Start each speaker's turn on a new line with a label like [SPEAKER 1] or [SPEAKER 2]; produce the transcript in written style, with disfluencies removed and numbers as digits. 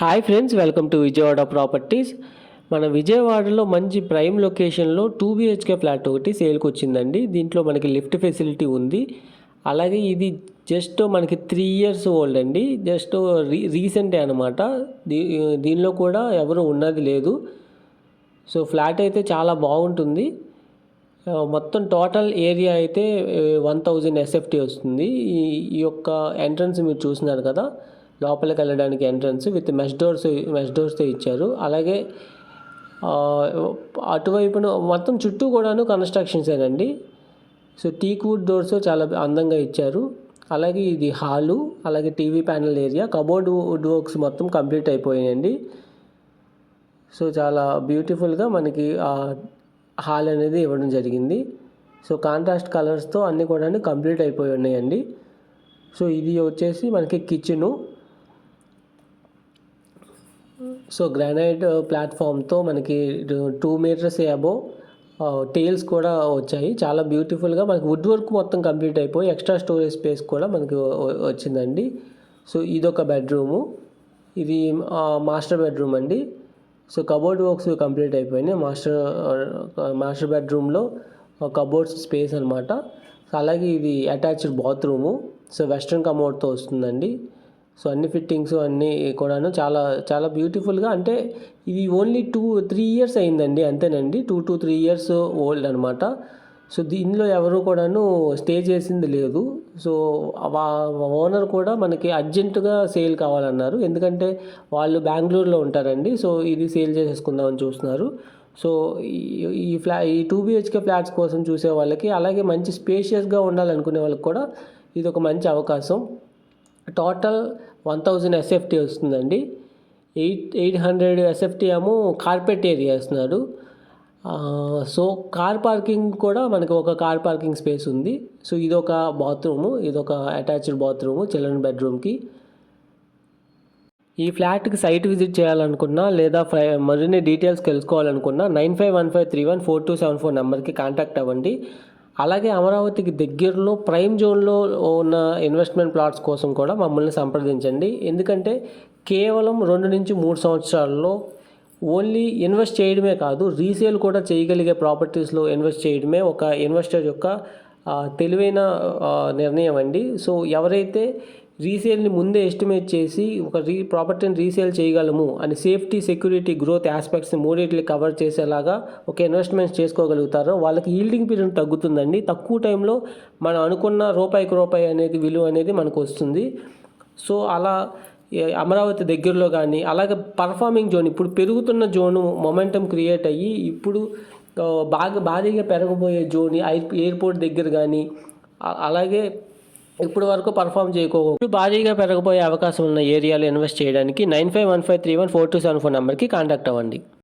[SPEAKER 1] Hi friends, welcome to Vijayawada properties. మన విజయవాడలో మంచి ప్రైమ్ లొకేషన్లో 2 BHK ఫ్లాట్ ఒకటి సేల్కి వచ్చిందండి. దీంట్లో మనకి లిఫ్ట్ ఫెసిలిటీ ఉంది. అలాగే ఇది జస్ట్ మనకి 3 ఇయర్స్ ఓల్డ్ అండి. జస్ట్ రీసెంటే అనమాట. దీనిలో కూడా ఎవరు ఉన్నది లేదు. సో ఫ్లాట్ అయితే చాలా బాగుంటుంది. మొత్తం టోటల్ ఏరియా అయితే 1000 SFT వస్తుంది. ఈ యొక్క ఎంట్రన్స్ మీరు చూస్తున్నారు కదా, లోపలికి వెళ్ళడానికి ఎంట్రన్స్ విత్ మెష్ డోర్స్తో ఇచ్చారు. అలాగే అటువైపున మొత్తం చుట్టూ కూడాను కన్స్ట్రక్షన్సేనండి. సో టీక్ వుడ్ డోర్స్ చాలా అందంగా ఇచ్చారు. అలాగే ఇది హాలు, అలాగే TV panel area, cupboard wood works మొత్తం కంప్లీట్ అయిపోయాయండి. సో చాలా బ్యూటిఫుల్గా మనకి హాల్ అనేది ఇవ్వడం జరిగింది. సో కాంట్రాస్ట్ కలర్స్తో అన్నీ కూడా కంప్లీట్ అయిపోయి ఉన్నాయండి. సో ఇది వచ్చేసి మనకి కిచెను. సో గ్రానైట్ ప్లాట్ఫామ్తో మనకి 2 meters అబోవ్ టైల్స్ కూడా వచ్చాయి. చాలా బ్యూటిఫుల్గా మనకి వుడ్ వర్క్ మొత్తం కంప్లీట్ అయిపోయి ఎక్స్ట్రా స్టోరేజ్ స్పేస్ కూడా మనకి వచ్చిందండి. సో ఇదొక బెడ్రూము, ఇది మాస్టర్ బెడ్రూమ్ అండి. సో కబోర్డ్ వర్క్స్ కంప్లీట్ అయిపోయినాయి. మాస్టర్ బెడ్రూమ్లో కబోర్డ్స్ స్పేస్ అనమాట. అలాగే ఇది అటాచ్డ్ బాత్రూము. సో వెస్ట్రన్ కమోడ్తో వస్తుందండి. సో అన్ని ఫిట్టింగ్స్ అన్నీ కూడాను చాలా చాలా బ్యూటిఫుల్గా, అంటే ఇది ఓన్లీ 2-3 years అయిందండి, అంతేనండి. 2 to 3 years ఓల్డ్ అనమాట. సో దీనిలో ఎవరు కూడాను స్టే చేసింది లేదు. సో ఓనర్ కూడా మనకి అర్జెంటుగా సేల్ కావాలన్నారు, ఎందుకంటే వాళ్ళు బెంగళూరులో ఉంటారండి. సో ఇది సేల్ చేసేసుకుందామని చూస్తున్నారు. సో ఈ 2 BHK ఫ్లాట్స్ కోసం చూసే వాళ్ళకి, అలాగే మంచి స్పేషియస్గా ఉండాలనుకునే వాళ్ళకి కూడా ఇది ఒక మంచి అవకాశం. టోటల్ 1000 SFT వస్తుందండి. 800 SFT ఏమో కార్పెట్ ఏరియా వేస్తున్నారు. సో కార్ పార్కింగ్ కూడా మనకి ఒక కార్ పార్కింగ్ స్పేస్ ఉంది. సో ఇదొక బాత్రూము, ఇదొక అటాచ్డ్ బాత్రూము చిల్డ్రన్ బెడ్రూమ్కి. ఈ ఫ్లాట్కి సైట్ విజిట్ చేయాలనుకున్నా లేదా మరిన్ని డీటెయిల్స్ తెలుసుకోవాలనుకున్నా 9515314274 నెంబర్కి కాంటాక్ట్ అవ్వండి. అలాగే అమరావతికి దగ్గరలో ప్రైమ్ జోన్లో ఉన్న ఇన్వెస్ట్మెంట్ ప్లాట్స్ కోసం కూడా మమ్మల్ని సంప్రదించండి. ఎందుకంటే కేవలం 2 నుంచి 3 సంవత్సరాల్లో ఓన్లీ ఇన్వెస్ట్ చేయడమే కాదు, రీసేల్ కూడా చేయగలిగే ప్రాపర్టీస్లో ఇన్వెస్ట్ చేయడమే ఒక ఇన్వెస్టర్ యొక్క తెలివైన నిర్ణయం అండి. సో ఎవరైతే రీసేల్ని ముందే ఎస్టిమేట్ చేసి ఒక ప్రాపర్టీని రీసేల్ చేయగలము అని సేఫ్టీ, సెక్యూరిటీ, గ్రోత్ ఆస్పెక్ట్స్ని మూడింటిని కవర్ చేసేలాగా ఒక ఇన్వెస్ట్మెంట్స్ చేసుకోగలుగుతారో వాళ్ళకి ఈల్డింగ్ పీరియడ్ తగ్గుతుందండి. తక్కువ టైంలో మనం అనుకున్న రూపాయికి రూపాయి అనేది విలువ అనేది మనకు వస్తుంది. సో అలా అమరావతి దగ్గరలో కానీ, అలాగే పర్ఫార్మింగ్ జోన్, ఇప్పుడు పెరుగుతున్న జోను మొమెంటం క్రియేట్ అయ్యి ఇప్పుడు భారీగా పెరగబోయే జోన్ ఎయిర్పోర్ట్ దగ్గర కానీ, అలాగే ఇప్పుడు వరకు పర్ఫామ్ చేయకపోతే భారీగా పెరగబోయే అవకాశం ఉన్న ఏరియాలో ఇన్వెస్ట్ చేయడానికి 9515314274 నెంబర్కి కాంటాక్ట్ అవ్వండి.